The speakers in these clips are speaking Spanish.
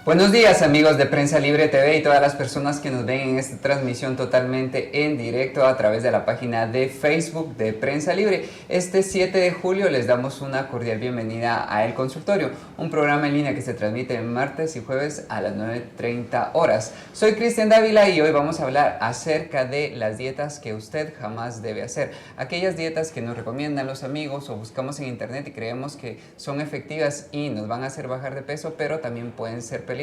Buenos días amigos de Prensa Libre TV y todas las personas que nos ven en esta transmisión totalmente en directo a través de la página de Facebook de Prensa Libre. Este 7 de julio les damos una cordial bienvenida a El Consultorio, un programa en línea que se transmite martes y jueves a las 9:30 horas. Soy Cristian Dávila y hoy vamos a hablar acerca de las dietas que usted jamás debe hacer. Aquellas dietas que nos recomiendan los amigos o buscamos en internet y creemos que son efectivas y nos van a hacer bajar de peso, pero también pueden ser peligrosas.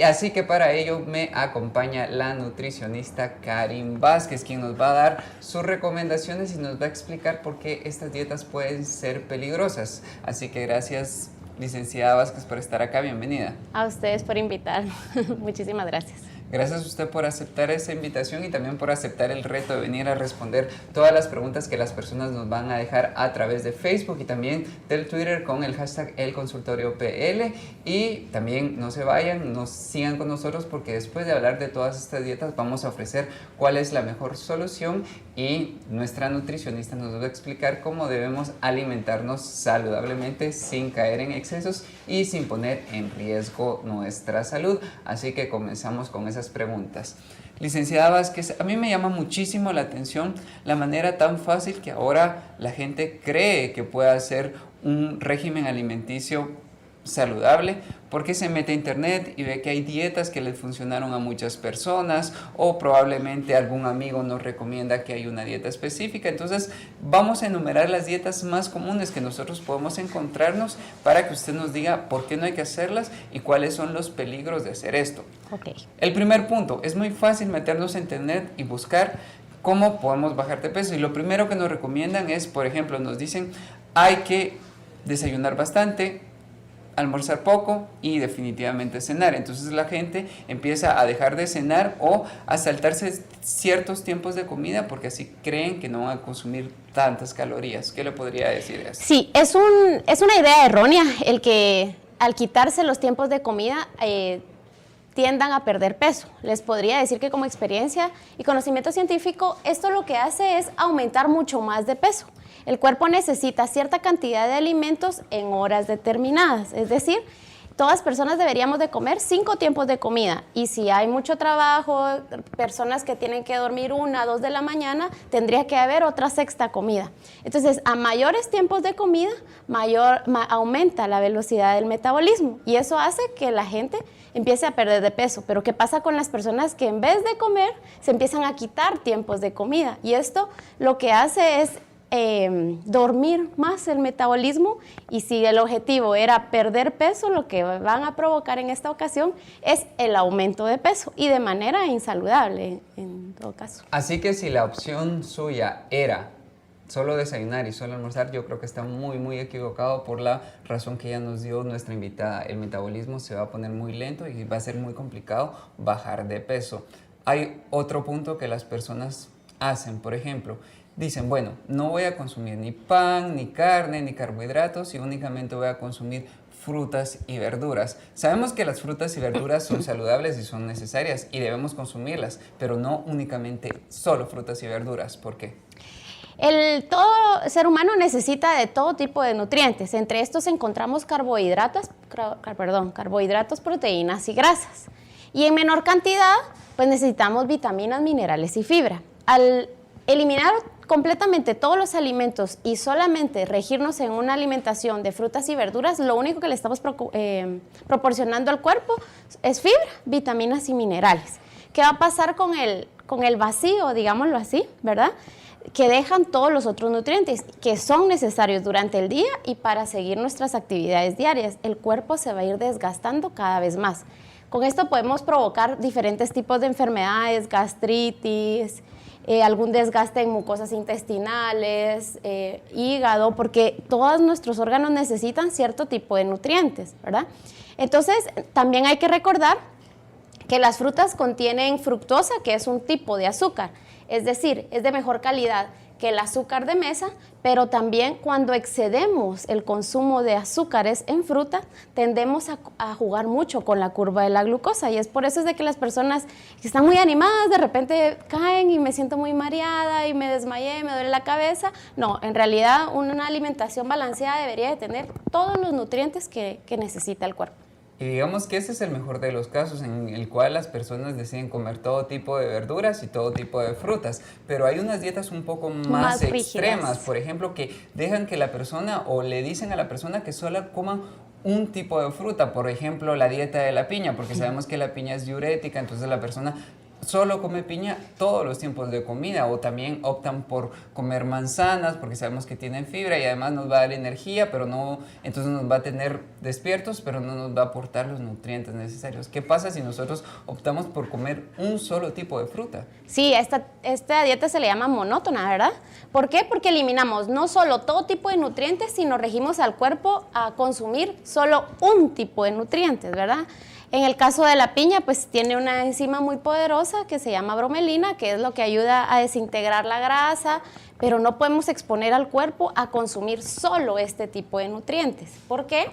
Así que para ello me acompaña la nutricionista Karin Vázquez, quien nos va a dar sus recomendaciones y nos va a explicar por qué estas dietas pueden ser peligrosas. Así que gracias, licenciada Vázquez, por estar acá. Bienvenida. A ustedes por invitarme. Muchísimas gracias. Gracias a usted por aceptar esa invitación y también por aceptar el reto de venir a responder todas las preguntas que las personas nos van a dejar a través de Facebook y también del Twitter con el hashtag ElConsultorioPL. Y también no se vayan, nos sigan con nosotros porque después de hablar de todas estas dietas vamos a ofrecer cuál es la mejor solución y nuestra nutricionista nos va a explicar cómo debemos alimentarnos saludablemente sin caer en excesos y sin poner en riesgo nuestra salud. Así que comenzamos con esas preguntas. Licenciada Vázquez, a mí me llama muchísimo la atención la manera tan fácil que ahora la gente cree que puede hacer un régimen alimenticio saludable, porque se mete a internet y ve que hay dietas que les funcionaron a muchas personas o probablemente algún amigo nos recomienda que hay una dieta específica. Entonces vamos a enumerar las dietas más comunes que nosotros podemos encontrarnos para que usted nos diga por qué no hay que hacerlas y cuáles son los peligros de hacer esto. Okay. El primer punto, es muy fácil meternos a internet y buscar cómo podemos bajar de peso y lo primero que nos recomiendan es, por ejemplo, nos dicen hay que desayunar bastante, almorzar poco y definitivamente cenar. Entonces la gente empieza a dejar de cenar o a saltarse ciertos tiempos de comida porque así creen que no van a consumir tantas calorías. ¿Qué le podría decir a eso? Sí, es una idea errónea el que al quitarse los tiempos de comida tiendan a perder peso. Les podría decir que como experiencia y conocimiento científico, esto lo que hace es aumentar mucho más de peso. El cuerpo necesita cierta cantidad de alimentos en horas determinadas, es decir, todas personas deberíamos de comer 5 tiempos de comida y si hay mucho trabajo, personas que tienen que dormir 1 a 2 de la mañana, tendría que haber otra sexta comida. Entonces, a mayores tiempos de comida, aumenta la velocidad del metabolismo y eso hace que la gente empiece a perder de peso. Pero ¿qué pasa con las personas que en vez de comer se empiezan a quitar tiempos de comida? Y esto lo que hace es dormir más el metabolismo y si el objetivo era perder peso, lo que van a provocar en esta ocasión es el aumento de peso y de manera insaludable en todo caso. Así que si la opción suya era solo desayunar y solo almorzar, yo creo que está muy equivocado por la razón que ya nos dio nuestra invitada. El metabolismo se va a poner muy lento y va a ser muy complicado bajar de peso. Hay otro punto que las personas hacen, por ejemplo, dicen, bueno, no voy a consumir ni pan, ni carne, ni carbohidratos y únicamente voy a consumir frutas y verduras. Sabemos que las frutas y verduras son saludables y son necesarias y debemos consumirlas, pero no únicamente solo frutas y verduras. ¿Por qué? Todo ser humano necesita de todo tipo de nutrientes. Entre estos encontramos carbohidratos, proteínas y grasas. Y en menor cantidad, pues necesitamos vitaminas, minerales y fibra. Al eliminar completamente todos los alimentos y solamente regirnos en una alimentación de frutas y verduras, lo único que le estamos proporcionando al cuerpo es fibra, vitaminas y minerales. ¿Qué va a pasar con el vacío, digámoslo así, verdad? Que dejan todos los otros nutrientes que son necesarios durante el día y para seguir nuestras actividades diarias. El cuerpo se va a ir desgastando cada vez más. Con esto podemos provocar diferentes tipos de enfermedades, gastritis, algún desgaste en mucosas intestinales, hígado, porque todos nuestros órganos necesitan cierto tipo de nutrientes, ¿verdad? Entonces, también hay que recordar que las frutas contienen fructosa, que es un tipo de azúcar, es decir, es de mejor calidad que el azúcar de mesa, pero también cuando excedemos el consumo de azúcares en fruta, tendemos a jugar mucho con la curva de la glucosa y es por eso es de que las personas que están muy animadas de repente caen y me siento muy mareada y me desmayé, me duele la cabeza. No, en realidad una alimentación balanceada debería de tener todos los nutrientes que necesita el cuerpo. Y digamos que ese es el mejor de los casos en el cual las personas deciden comer todo tipo de verduras y todo tipo de frutas, pero hay unas dietas un poco más extremas, rígidas. por ejemplo, que dejan que la persona o le dicen a la persona que solo coma un tipo de fruta, por ejemplo, la dieta de la piña, porque sabemos que la piña es diurética, entonces la persona solo come piña todos los tiempos de comida, o también optan por comer manzanas porque sabemos que tienen fibra y además nos va a dar energía, pero no, entonces nos va a tener despiertos, pero no nos va a aportar los nutrientes necesarios. ¿Qué pasa si nosotros optamos por comer un solo tipo de fruta? Sí, esta dieta se le llama monótona, ¿verdad? ¿Por qué? Porque eliminamos no solo todo tipo de nutrientes, sino regimos al cuerpo a consumir solo un tipo de nutrientes, ¿verdad? En el caso de la piña, pues tiene una enzima muy poderosa que se llama bromelina, que es lo que ayuda a desintegrar la grasa, pero no podemos exponer al cuerpo a consumir solo este tipo de nutrientes. ¿Por qué?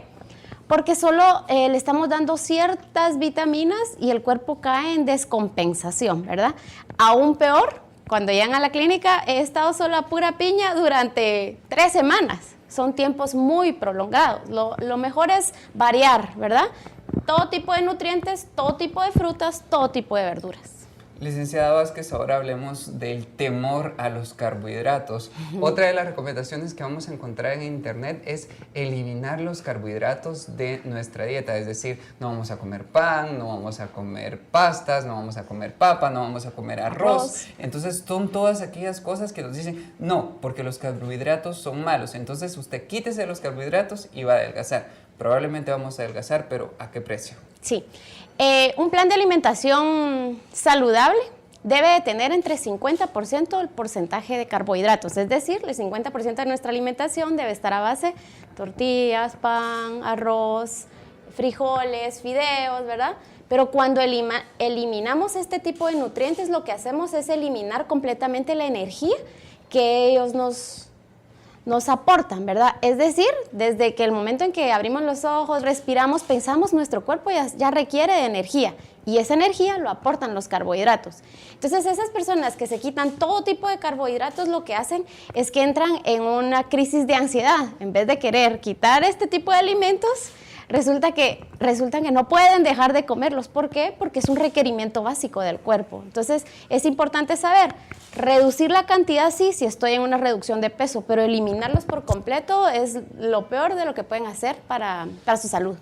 Porque solo le estamos dando ciertas vitaminas y el cuerpo cae en descompensación, ¿verdad? Aún peor, cuando llegan a la clínica, he estado solo a pura piña durante 3 semanas. Son tiempos muy prolongados. Lo mejor es variar, ¿verdad? Todo tipo de nutrientes, todo tipo de frutas, todo tipo de verduras. Licenciada Vázquez, ahora hablemos del temor a los carbohidratos. Otra de las recomendaciones que vamos a encontrar en internet es eliminar los carbohidratos de nuestra dieta, es decir, no vamos a comer pan, no vamos a comer pastas, no vamos a comer papa, no vamos a comer arroz. Entonces son todas aquellas cosas que nos dicen, no, porque los carbohidratos son malos, entonces usted quítese los carbohidratos y va a adelgazar. Probablemente vamos a adelgazar, pero ¿a qué precio? Sí. Un plan de alimentación saludable debe de tener entre 50% el porcentaje de carbohidratos, es decir, el 50% de nuestra alimentación debe estar a base de tortillas, pan, arroz, frijoles, fideos, ¿verdad? Pero cuando eliminamos este tipo de nutrientes, lo que hacemos es eliminar completamente la energía que ellos nos aportan, ¿verdad? Es decir, desde que el momento en que abrimos los ojos, respiramos, pensamos, nuestro cuerpo ya requiere de energía y esa energía lo aportan los carbohidratos. Entonces, esas personas que se quitan todo tipo de carbohidratos, lo que hacen es que entran en una crisis de ansiedad. En vez de querer quitar este tipo de alimentos, resulta que no pueden dejar de comerlos. ¿Por qué? Porque es un requerimiento básico del cuerpo. Entonces, es importante saber, reducir la cantidad sí, si estoy en una reducción de peso, pero eliminarlos por completo es lo peor de lo que pueden hacer para su salud.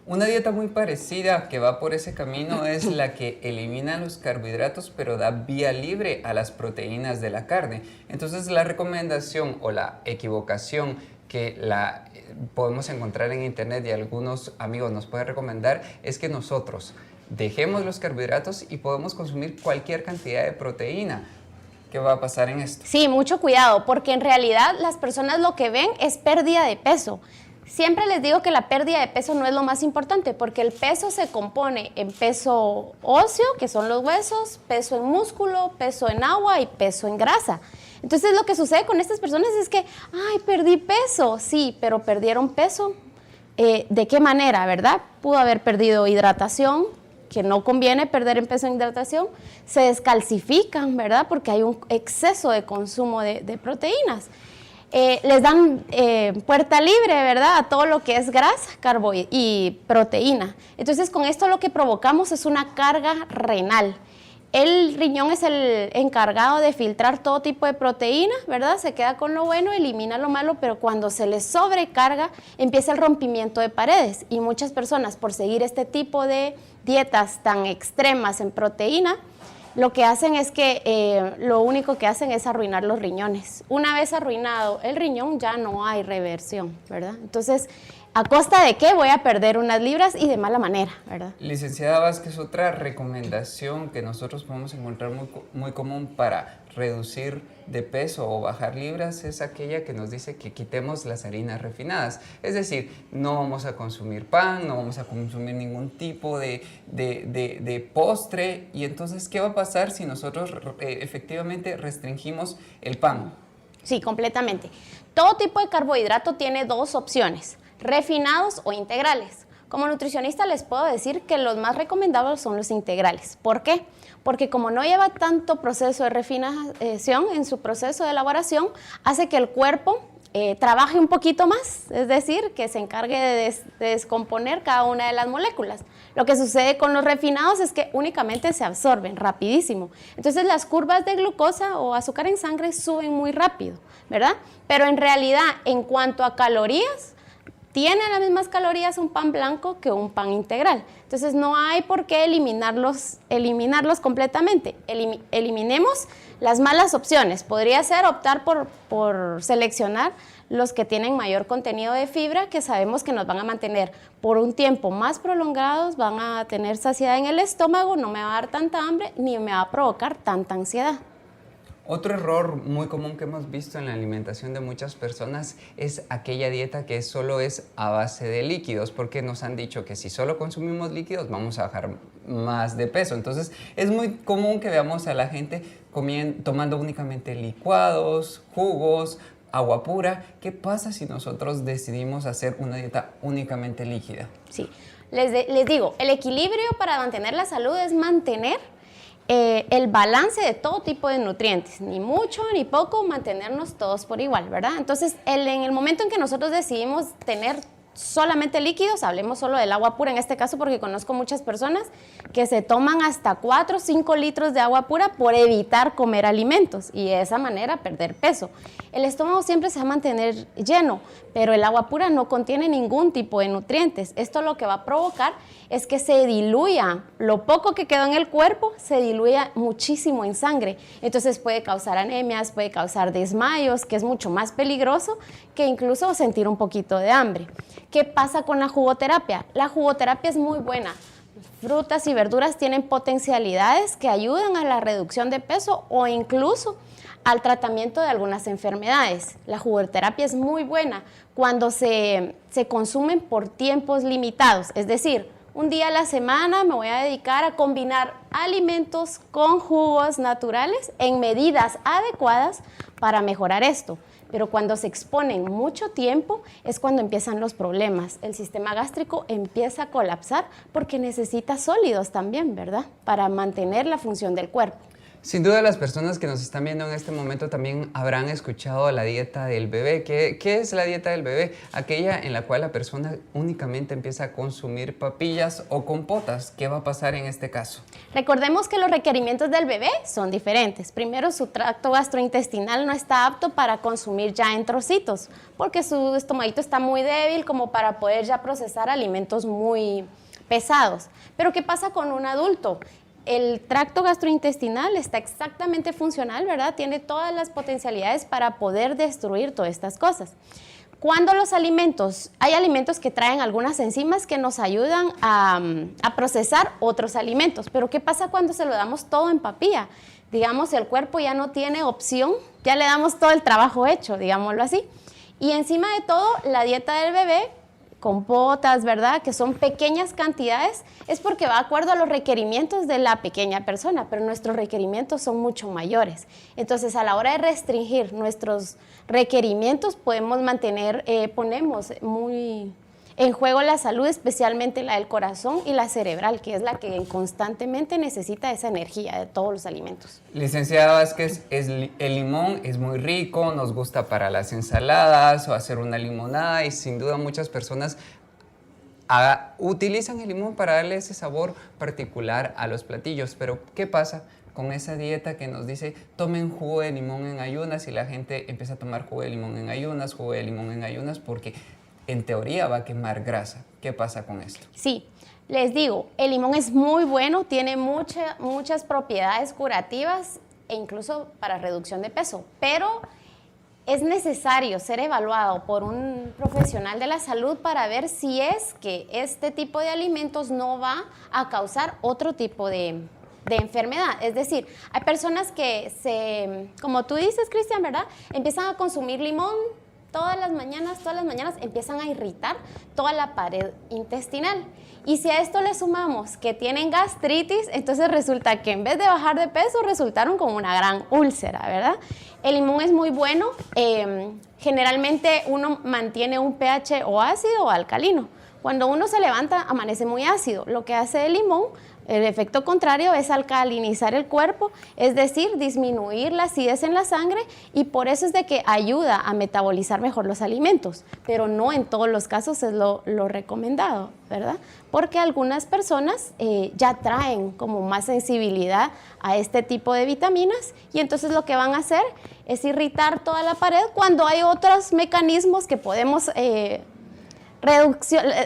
Una dieta muy parecida que va por ese camino es la que elimina los carbohidratos pero da vía libre a las proteínas de la carne. Entonces la recomendación o la equivocación que podemos encontrar en internet y algunos amigos nos pueden recomendar es que nosotros dejemos los carbohidratos y podemos consumir cualquier cantidad de proteína. ¿Qué va a pasar en esto? Sí, mucho cuidado, porque en realidad las personas lo que ven es pérdida de peso. Siempre les digo que la pérdida de peso no es lo más importante, porque el peso se compone en peso óseo, que son los huesos, peso en músculo, peso en agua y peso en grasa. Entonces lo que sucede con estas personas es que, ay, perdí peso. Sí, pero perdieron peso. ¿De qué manera, verdad? Pudo haber perdido hidratación, que no conviene perder en peso en hidratación. Se descalcifican, ¿verdad? Porque hay un exceso de consumo de proteínas. Les dan puerta libre, ¿verdad?, a todo lo que es grasa, carbo y proteína. Entonces, con esto lo que provocamos es una carga renal. El riñón es el encargado de filtrar todo tipo de proteína, ¿verdad? Se queda con lo bueno, elimina lo malo, pero cuando se les sobrecarga, empieza el rompimiento de paredes. Y muchas personas, por seguir este tipo de dietas tan extremas en proteína, lo que hacen es que lo único que hacen es arruinar los riñones. Una vez arruinado el riñón, ya no hay reversión, ¿verdad? Entonces, ¿a costa de qué voy a perder unas libras y de mala manera, verdad? Licenciada Vázquez, otra recomendación que nosotros podemos encontrar muy común para reducir de peso o bajar libras es aquella que nos dice que quitemos las harinas refinadas. Es decir, no vamos a consumir pan, no vamos a consumir ningún tipo de postre. Y entonces, ¿qué va a pasar si nosotros efectivamente restringimos el pan? Sí, completamente. Todo tipo de carbohidrato tiene 2 opciones: refinados o integrales. Como nutricionista les puedo decir que los más recomendables son los integrales. ¿Por qué? Porque como no lleva tanto proceso de refinación en su proceso de elaboración, hace que el cuerpo trabaje un poquito más, es decir, que se encargue de descomponer cada una de las moléculas. Lo que sucede con los refinados es que únicamente se absorben rapidísimo. Entonces las curvas de glucosa o azúcar en sangre suben muy rápido, ¿verdad? Pero en realidad, en cuanto a calorías, tiene las mismas calorías un pan blanco que un pan integral. Entonces no hay por qué eliminarlos completamente. Eliminemos las malas opciones. Podría ser optar por seleccionar los que tienen mayor contenido de fibra, que sabemos que nos van a mantener por un tiempo más prolongado, van a tener saciedad en el estómago, no me va a dar tanta hambre, ni me va a provocar tanta ansiedad. Otro error muy común que hemos visto en la alimentación de muchas personas es aquella dieta que solo es a base de líquidos, porque nos han dicho que si solo consumimos líquidos vamos a bajar más de peso. Entonces es muy común que veamos a la gente tomando únicamente licuados, jugos, agua pura. ¿Qué pasa si nosotros decidimos hacer una dieta únicamente líquida? Sí, les digo, el equilibrio para mantener la salud es mantener el balance de todo tipo de nutrientes, ni mucho ni poco, mantenernos todos por igual, ¿verdad? Entonces, en el momento en que nosotros decidimos tener solamente líquidos, hablemos solo del agua pura en este caso, porque conozco muchas personas que se toman hasta 4 o 5 litros de agua pura por evitar comer alimentos y de esa manera perder peso. El estómago siempre se va a mantener lleno, pero el agua pura no contiene ningún tipo de nutrientes. Esto lo que va a provocar es que se diluya, lo poco que quedó en el cuerpo se diluya muchísimo en sangre. Entonces puede causar anemias, puede causar desmayos, que es mucho más peligroso que incluso sentir un poquito de hambre. ¿Qué pasa con la jugoterapia? La jugoterapia es muy buena. Frutas y verduras tienen potencialidades que ayudan a la reducción de peso o incluso al tratamiento de algunas enfermedades. La jugoterapia es muy buena cuando se consumen por tiempos limitados, es decir, un día a la semana me voy a dedicar a combinar alimentos con jugos naturales en medidas adecuadas para mejorar esto. Pero cuando se exponen mucho tiempo es cuando empiezan los problemas. El sistema gástrico empieza a colapsar porque necesita sólidos también, ¿verdad? Para mantener la función del cuerpo. Sin duda las personas que nos están viendo en este momento también habrán escuchado la dieta del bebé. ¿Qué es la dieta del bebé? Aquella en la cual la persona únicamente empieza a consumir papillas o compotas. ¿Qué va a pasar en este caso? Recordemos que los requerimientos del bebé son diferentes. Primero, su tracto gastrointestinal no está apto para consumir ya en trocitos, porque su estomaguito está muy débil como para poder ya procesar alimentos muy pesados. Pero ¿qué pasa con un adulto? El tracto gastrointestinal está exactamente funcional, ¿verdad? Tiene todas las potencialidades para poder destruir todas estas cosas. Cuando hay alimentos que traen algunas enzimas que nos ayudan a procesar otros alimentos, pero ¿qué pasa cuando se lo damos todo en papilla? Digamos, el cuerpo ya no tiene opción, ya le damos todo el trabajo hecho, digámoslo así. Y encima de todo, la dieta del bebé, compotas, ¿verdad? Que son pequeñas cantidades, es porque va de acuerdo a los requerimientos de la pequeña persona, pero nuestros requerimientos son mucho mayores. Entonces, a la hora de restringir nuestros requerimientos, ponemos muy en juego la salud, especialmente la del corazón y la cerebral, que es la que constantemente necesita esa energía de todos los alimentos. Licenciada Vázquez, el limón es muy rico, nos gusta para las ensaladas o hacer una limonada y sin duda muchas personas utilizan el limón para darle ese sabor particular a los platillos. Pero ¿qué pasa con esa dieta que nos dice tomen jugo de limón en ayunas y la gente empieza a tomar jugo de limón en ayunas, porque en teoría va a quemar grasa? ¿Qué pasa con esto? Sí, les digo, el limón es muy bueno, tiene muchas propiedades curativas e incluso para reducción de peso, pero es necesario ser evaluado por un profesional de la salud para ver si es que este tipo de alimentos no va a causar otro tipo de enfermedad. Es decir, hay personas que como tú dices, Cristian, ¿verdad? Empiezan a consumir limón todas las mañanas empiezan a irritar toda la pared intestinal. Y si a esto le sumamos que tienen gastritis, entonces resulta que en vez de bajar de peso, resultaron con una gran úlcera, ¿verdad? El limón es muy bueno. Generalmente uno mantiene un pH o ácido o alcalino. Cuando uno se levanta, amanece muy ácido. Lo que hace el limón El efecto contrario es alcalinizar el cuerpo, es decir, disminuir la acidez en la sangre, y por eso es de que ayuda a metabolizar mejor los alimentos, pero no en todos los casos es lo recomendado, ¿verdad? Porque algunas personas ya traen como más sensibilidad a este tipo de vitaminas, y entonces lo que van a hacer es irritar toda la pared cuando hay otros mecanismos que podemos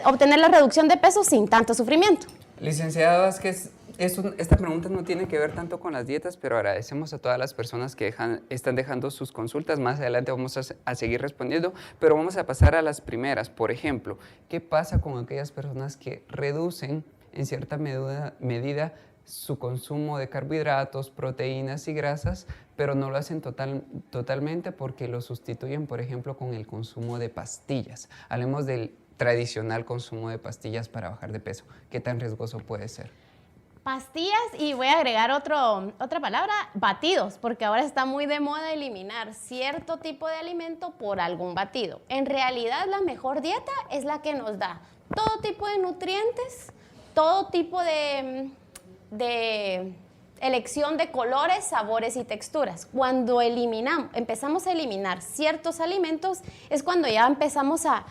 obtener la reducción de peso sin tanto sufrimiento. Licenciada Vázquez, esta pregunta no tiene que ver tanto con las dietas, pero agradecemos a todas las personas que están dejando sus consultas. Más adelante vamos a seguir respondiendo, pero vamos a pasar a las primeras. Por ejemplo, ¿qué pasa con aquellas personas que reducen en cierta medida su consumo de carbohidratos, proteínas y grasas, pero no lo hacen totalmente porque lo sustituyen, por ejemplo, con el consumo de pastillas? Hablemos del tradicional consumo de pastillas para bajar de peso. ¿Qué tan riesgoso puede ser? Pastillas, y voy a agregar otra palabra, batidos, porque ahora está muy de moda eliminar cierto tipo de alimento por algún batido. En realidad, la mejor dieta es la que nos da todo tipo de nutrientes, todo tipo de elección de colores, sabores y texturas. Cuando empezamos a eliminar ciertos alimentos, es cuando ya empezamos a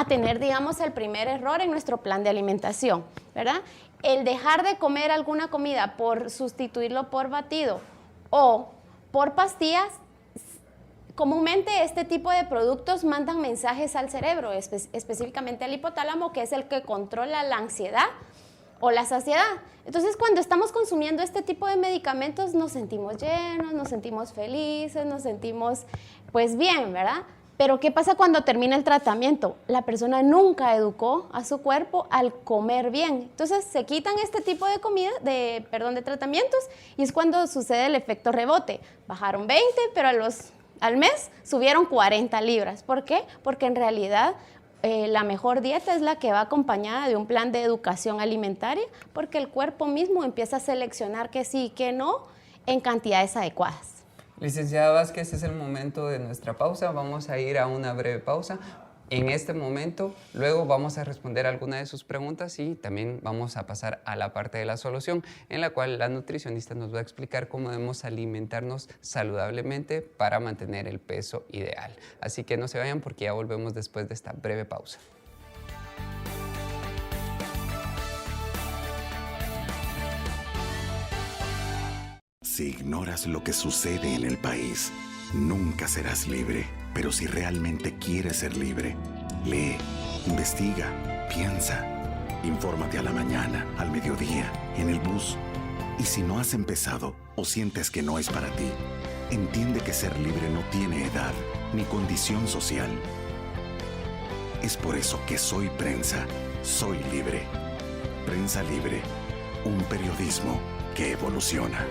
tener, digamos, el primer error en nuestro plan de alimentación, ¿verdad? El dejar de comer alguna comida por sustituirlo por batido o por pastillas, comúnmente este tipo de productos mandan mensajes al cerebro, específicamente al hipotálamo, que es el que controla la ansiedad o la saciedad. Entonces, cuando estamos consumiendo este tipo de medicamentos, nos sentimos llenos, nos sentimos felices, nos sentimos, pues, bien, ¿verdad? Pero, ¿qué pasa cuando termina el tratamiento? La persona nunca educó a su cuerpo al comer bien. Entonces, se quitan este tipo de de tratamientos, y es cuando sucede el efecto rebote. Bajaron 20, pero al mes subieron 40 libras. ¿Por qué? Porque en realidad la mejor dieta es la que va acompañada de un plan de educación alimentaria, porque el cuerpo mismo empieza a seleccionar que sí y que no en cantidades adecuadas. Licenciada Vázquez, es el momento de nuestra pausa. Vamos a ir a una breve pausa. En este momento, luego vamos a responder algunas de sus preguntas y también vamos a pasar a la parte de la solución, en la cual la nutricionista nos va a explicar cómo debemos alimentarnos saludablemente para mantener el peso ideal. Así que no se vayan, porque ya volvemos después de esta breve pausa. Si ignoras lo que sucede en el país, nunca serás libre. Pero si realmente quieres ser libre, lee, investiga, piensa. Infórmate a la mañana, al mediodía, en el bus. Y si no has empezado o sientes que no es para ti, entiende que ser libre no tiene edad ni condición social. Es por eso que Soy Prensa, soy libre. Prensa Libre, un periodismo que evoluciona.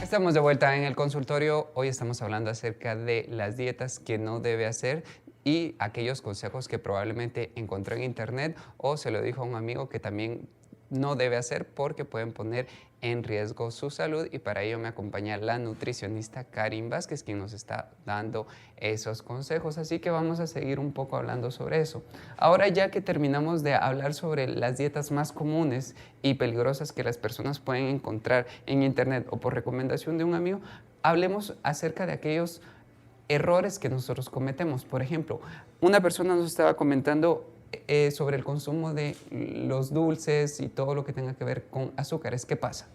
Estamos de vuelta en el consultorio. Hoy estamos hablando acerca de las dietas que no debe hacer y aquellos consejos que probablemente encontró en internet o se lo dijo a un amigo que también no debe hacer porque pueden poner en riesgo su salud, y para ello me acompaña la nutricionista Karin Vázquez, quien nos está dando esos consejos, así que vamos a seguir un poco hablando sobre eso. Ahora, ya que terminamos de hablar sobre las dietas más comunes y peligrosas que las personas pueden encontrar en internet o por recomendación de un amigo, hablemos acerca de aquellos errores que nosotros cometemos. Por ejemplo, una persona nos estaba comentando sobre el consumo de los dulces y todo lo que tenga que ver con azúcares. ¿Qué pasa?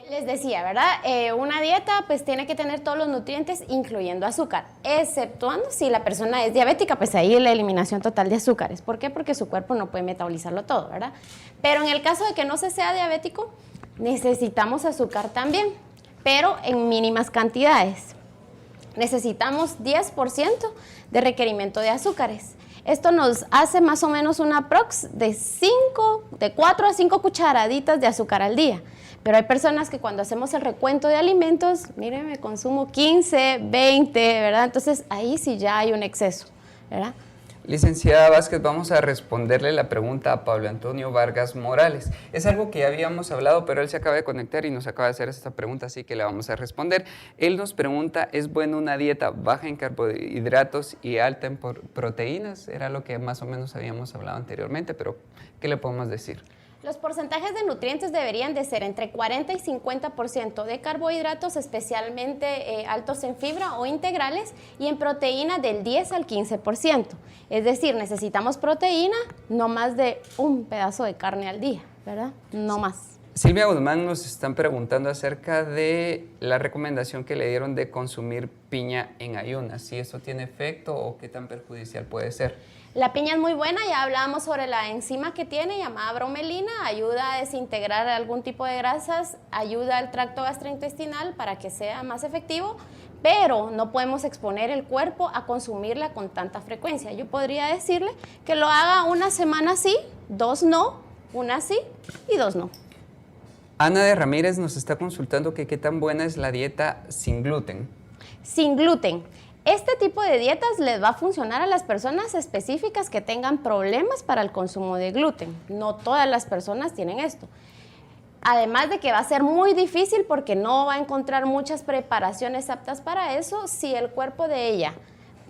Les decía, ¿verdad? Una dieta pues tiene que tener todos los nutrientes, incluyendo azúcar, exceptuando si la persona es diabética, pues ahí la eliminación total de azúcares. ¿Por qué? Porque su cuerpo no puede metabolizarlo todo, ¿verdad? Pero en el caso de que no se sea diabético, necesitamos azúcar también, pero en mínimas cantidades. Necesitamos 10% de requerimiento de azúcares. Esto nos hace más o menos una aprox de 4 a 5 cucharaditas de azúcar al día. Pero hay personas que cuando hacemos el recuento de alimentos, miren, me consumo 15, 20, ¿verdad? Entonces ahí sí ya hay un exceso, ¿verdad? Licenciada Vázquez, vamos a responderle la pregunta a Pablo Antonio Vargas Morales. Es algo que ya habíamos hablado, pero él se acaba de conectar y nos acaba de hacer esta pregunta, así que le vamos a responder. Él nos pregunta, ¿es buena una dieta baja en carbohidratos y alta en proteínas? Era lo que más o menos habíamos hablado anteriormente, pero ¿qué le podemos decir? Los porcentajes de nutrientes deberían de ser entre 40 y 50% de carbohidratos, especialmente altos en fibra o integrales, y en proteína del 10 al 15%. Es decir, necesitamos proteína, no más de un pedazo de carne al día, ¿verdad? No más. Silvia Guzmán nos están preguntando acerca de la recomendación que le dieron de consumir piña en ayunas. ¿Si eso tiene efecto o qué tan perjudicial puede ser? La piña es muy buena, ya hablábamos sobre la enzima que tiene, llamada bromelina, ayuda a desintegrar algún tipo de grasas, ayuda al tracto gastrointestinal para que sea más efectivo, pero no podemos exponer el cuerpo a consumirla con tanta frecuencia. Yo podría decirle que lo haga una semana sí, 2 no, una sí y 2 no. Ana de Ramírez nos está consultando que qué tan buena es la dieta sin gluten. Sin gluten. Este tipo de dietas les va a funcionar a las personas específicas que tengan problemas para el consumo de gluten. No todas las personas tienen esto. Además de que va a ser muy difícil porque no va a encontrar muchas preparaciones aptas para eso. Si el cuerpo de ella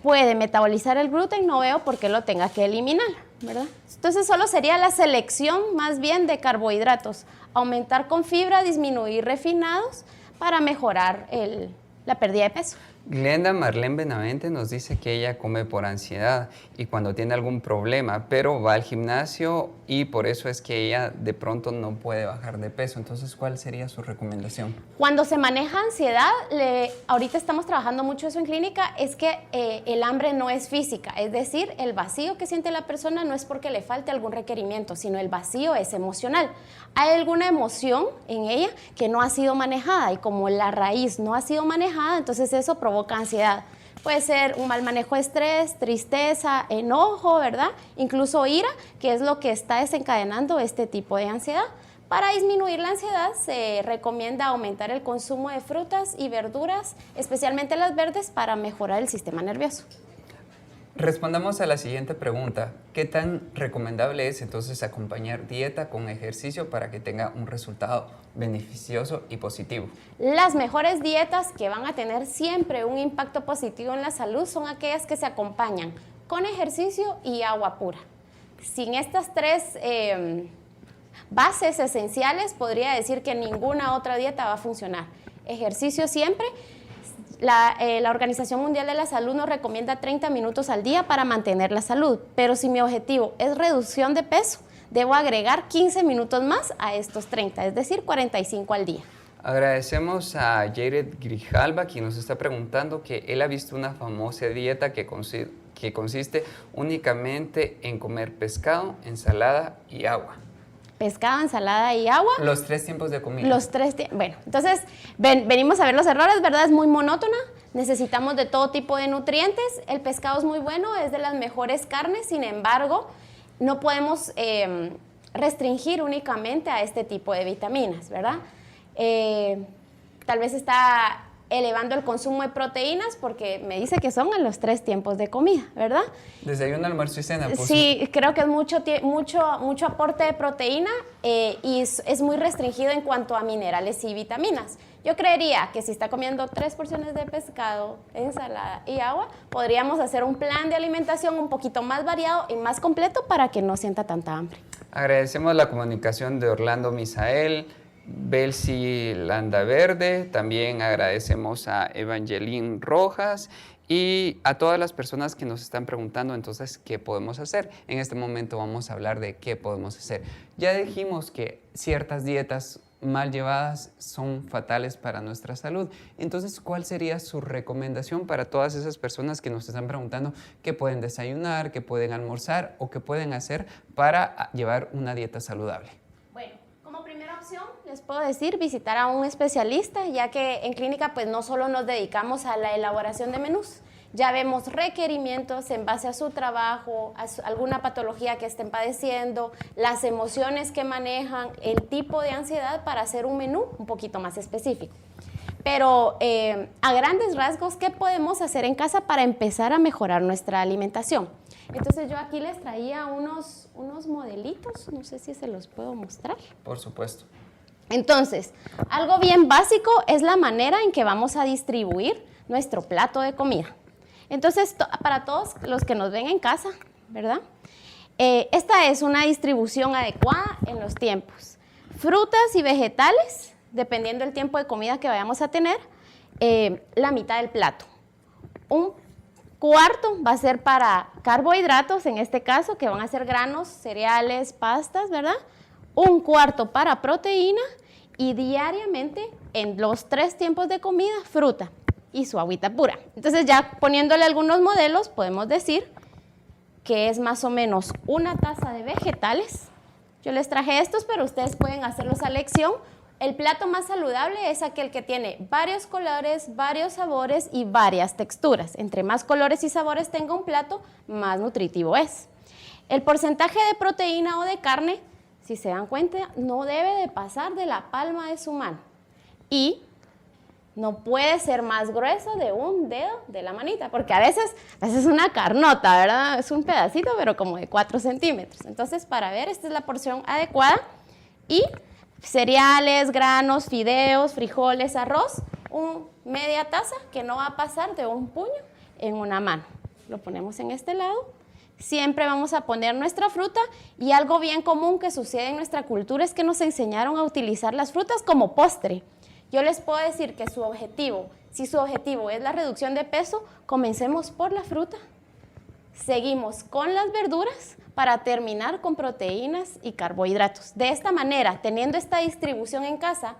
puede metabolizar el gluten, no veo por qué lo tenga que eliminar, ¿verdad? Entonces solo sería la selección más bien de carbohidratos. Aumentar con fibra, disminuir refinados para mejorar la pérdida de peso. Glenda Marlene Benavente nos dice que ella come por ansiedad y cuando tiene algún problema, pero va al gimnasio y por eso es que ella de pronto no puede bajar de peso. Entonces, ¿cuál sería su recomendación? Cuando se maneja ansiedad, ahorita estamos trabajando mucho eso en clínica, es que el hambre no es física, es decir, el vacío que siente la persona no es porque le falte algún requerimiento, sino el vacío es emocional. Hay alguna emoción en ella que no ha sido manejada y como la raíz no ha sido manejada, entonces eso provoca ansiedad. Puede ser un mal manejo de estrés, tristeza, enojo, ¿verdad? Incluso ira, que es lo que está desencadenando este tipo de ansiedad. Para disminuir la ansiedad se recomienda aumentar el consumo de frutas y verduras, especialmente las verdes, para mejorar el sistema nervioso. Respondamos a la siguiente pregunta. ¿Qué tan recomendable es entonces acompañar dieta con ejercicio para que tenga un resultado beneficioso y positivo? Las mejores dietas que van a tener siempre un impacto positivo en la salud son aquellas que se acompañan con ejercicio y agua pura. Sin estas tres bases esenciales, podría decir que ninguna otra dieta va a funcionar. Ejercicio siempre. La Organización Mundial de la Salud nos recomienda 30 minutos al día para mantener la salud, pero si mi objetivo es reducción de peso, debo agregar 15 minutos más a estos 30, es decir, 45 al día. Agradecemos a Jared Grijalva, quien nos está preguntando que él ha visto una famosa dieta que consiste únicamente en comer pescado, ensalada y agua. Pescado, ensalada y agua. Los 3 tiempos de comida. Bueno, entonces venimos a ver los errores, ¿verdad? Es muy monótona, necesitamos de todo tipo de nutrientes. El pescado es muy bueno, es de las mejores carnes, sin embargo, no podemos restringir únicamente a este tipo de vitaminas, ¿verdad? Tal vez está elevando el consumo de proteínas porque me dice que son en los 3 tiempos de comida, ¿verdad? Desayuno, almuerzo y cena. Pues, sí, creo que es mucho aporte de proteína y es muy restringido en cuanto a minerales y vitaminas. Yo creería que si está comiendo 3 porciones de pescado, ensalada y agua, podríamos hacer un plan de alimentación un poquito más variado y más completo para que no sienta tanta hambre. Agradecemos la comunicación de Orlando Misael, Belsi Landaverde, también agradecemos a Evangeline Rojas y a todas las personas que nos están preguntando entonces qué podemos hacer. En este momento vamos a hablar de qué podemos hacer. Ya dijimos que ciertas dietas mal llevadas son fatales para nuestra salud. Entonces, ¿cuál sería su recomendación para todas esas personas que nos están preguntando qué pueden desayunar, qué pueden almorzar o qué pueden hacer para llevar una dieta saludable? Les puedo decir visitar a un especialista, ya que en clínica pues no solo nos dedicamos a la elaboración de menús, ya vemos requerimientos en base a su trabajo, a alguna patología que estén padeciendo, las emociones que manejan, el tipo de ansiedad para hacer un menú un poquito más específico. Pero a grandes rasgos, ¿qué podemos hacer en casa para empezar a mejorar nuestra alimentación? Entonces yo aquí les traía unos modelitos, no sé si se los puedo mostrar. Por supuesto. Entonces, algo bien básico es la manera en que vamos a distribuir nuestro plato de comida. Entonces, para todos los que nos ven en casa, ¿verdad? Esta es una distribución adecuada en los tiempos. Frutas y vegetales, dependiendo del tiempo de comida que vayamos a tener, la mitad del plato. Un cuarto va a ser para carbohidratos, en este caso, que van a ser granos, cereales, pastas, ¿verdad? Un cuarto para proteína y diariamente, en los 3 tiempos de comida, fruta y su agüita pura. Entonces, ya poniéndole algunos modelos, podemos decir que es más o menos una taza de vegetales. Yo les traje estos, pero ustedes pueden hacerlos a elección. El plato más saludable es aquel que tiene varios colores, varios sabores y varias texturas. Entre más colores y sabores tenga un plato, más nutritivo es. El porcentaje de proteína o de carne, si se dan cuenta, no debe de pasar de la palma de su mano. Y no puede ser más grueso de un dedo de la manita, porque a veces es una carnota, ¿verdad? Es un pedacito, pero como de 4 centímetros. Entonces, para ver, esta es la porción adecuada. Y cereales, granos, fideos, frijoles, arroz, media taza que no va a pasar de un puño en una mano. Lo ponemos en este lado. Siempre vamos a poner nuestra fruta y algo bien común que sucede en nuestra cultura es que nos enseñaron a utilizar las frutas como postre. Yo les puedo decir que su objetivo, si su objetivo es la reducción de peso, comencemos por la fruta, seguimos con las verduras para terminar con proteínas y carbohidratos. De esta manera, teniendo esta distribución en casa,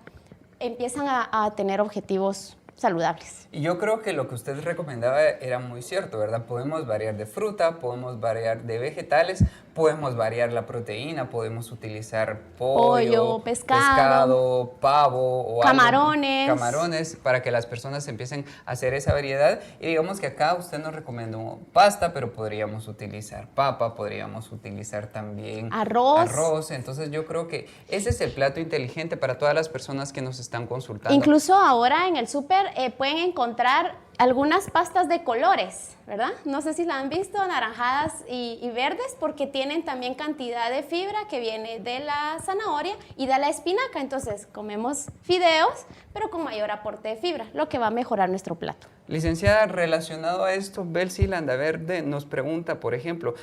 empiezan a tener objetivos saludables. Y yo creo que lo que usted recomendaba era muy cierto, ¿verdad? Podemos variar de fruta, podemos variar de vegetales, podemos variar la proteína, podemos utilizar pollo, pescado, pavo o camarones para que las personas empiecen a hacer esa variedad. Y digamos que acá usted nos recomendó pasta, pero podríamos utilizar papa, podríamos utilizar también arroz. Entonces yo creo que ese es el plato inteligente para todas las personas que nos están consultando. Incluso ahora en el súper pueden encontrar algunas pastas de colores, ¿verdad? No sé si la han visto, anaranjadas y verdes, porque tienen también cantidad de fibra que viene de la zanahoria y de la espinaca. Entonces, comemos fideos, pero con mayor aporte de fibra, lo que va a mejorar nuestro plato. Licenciada, relacionado a esto, Belsi Landaverde nos pregunta, por ejemplo,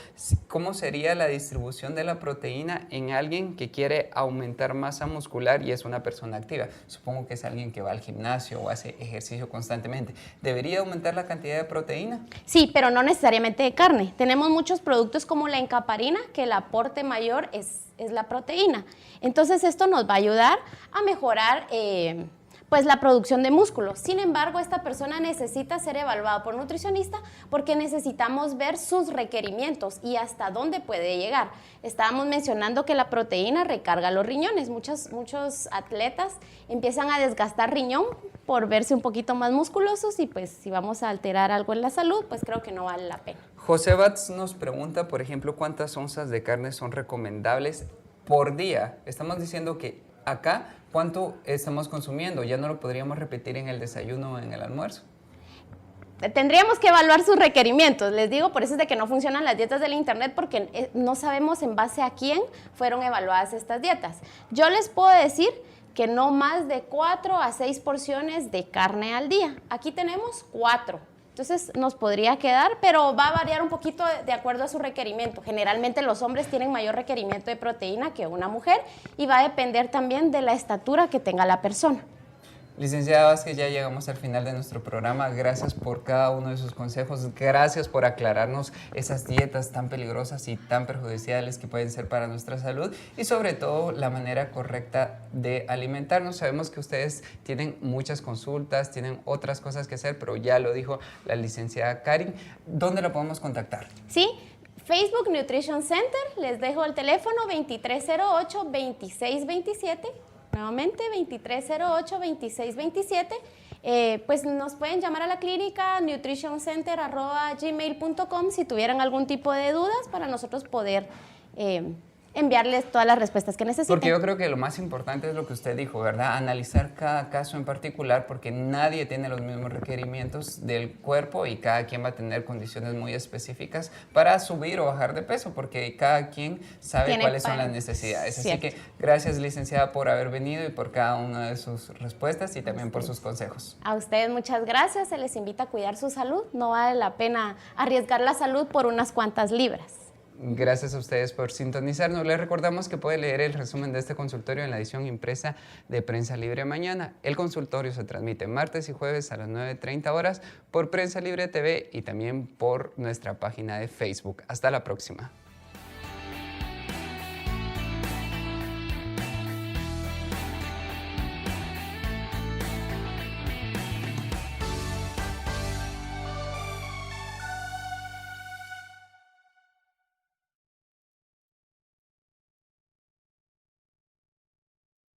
¿cómo sería la distribución de la proteína en alguien que quiere aumentar masa muscular y es una persona activa? Supongo que es alguien que va al gimnasio o hace ejercicio constantemente. ¿Debería aumentar la cantidad de proteína? Sí, pero no necesariamente de carne. Tenemos muchos productos como la encaparina, que el aporte mayor es la proteína. Entonces, esto nos va a ayudar a mejorar pues la producción de músculo. Sin embargo, esta persona necesita ser evaluada por nutricionista porque necesitamos ver sus requerimientos y hasta dónde puede llegar. Estábamos mencionando que la proteína recarga los riñones. Muchos atletas empiezan a desgastar riñón por verse un poquito más musculosos y pues si vamos a alterar algo en la salud, pues creo que no vale la pena. José Batz nos pregunta, por ejemplo, ¿cuántas onzas de carne son recomendables por día? Estamos diciendo que acá, ¿cuánto estamos consumiendo? Ya no lo podríamos repetir en el desayuno o en el almuerzo. Tendríamos que evaluar sus requerimientos. Les digo, por eso es de que no funcionan las dietas del internet, porque no sabemos en base a quién fueron evaluadas estas dietas. Yo les puedo decir que no más de 4 a 6 porciones de carne al día. Aquí tenemos 4. Entonces nos podría quedar, pero va a variar un poquito de acuerdo a su requerimiento. Generalmente los hombres tienen mayor requerimiento de proteína que una mujer y va a depender también de la estatura que tenga la persona. Licenciada Vázquez, ya llegamos al final de nuestro programa. Gracias por cada uno de sus consejos. Gracias por aclararnos esas dietas tan peligrosas y tan perjudiciales que pueden ser para nuestra salud y sobre todo la manera correcta de alimentarnos. Sabemos que ustedes tienen muchas consultas, tienen otras cosas que hacer, pero ya lo dijo la licenciada Karin. ¿Dónde la podemos contactar? Sí. Facebook Nutrition Center, les dejo el teléfono 2308-2627. Nuevamente, 2308-2627. Pues nos pueden llamar a la clínica nutritioncenter@gmail.com si tuvieran algún tipo de dudas para nosotros poder enviarles todas las respuestas que necesiten. Porque yo creo que lo más importante es lo que usted dijo, ¿verdad? Analizar cada caso en particular, porque nadie tiene los mismos requerimientos del cuerpo y cada quien va a tener condiciones muy específicas para subir o bajar de peso, porque cada quien sabe cuáles son las necesidades. Cierto. Así que gracias, licenciada, por haber venido y por cada una de sus respuestas y también por sus consejos. A ustedes muchas gracias, se les invita a cuidar su salud, no vale la pena arriesgar la salud por unas cuantas libras. Gracias a ustedes por sintonizarnos. Les recordamos que puede leer el resumen de este consultorio en la edición impresa de Prensa Libre mañana. El consultorio se transmite martes y jueves a las 9:30 horas por Prensa Libre TV y también por nuestra página de Facebook. Hasta la próxima.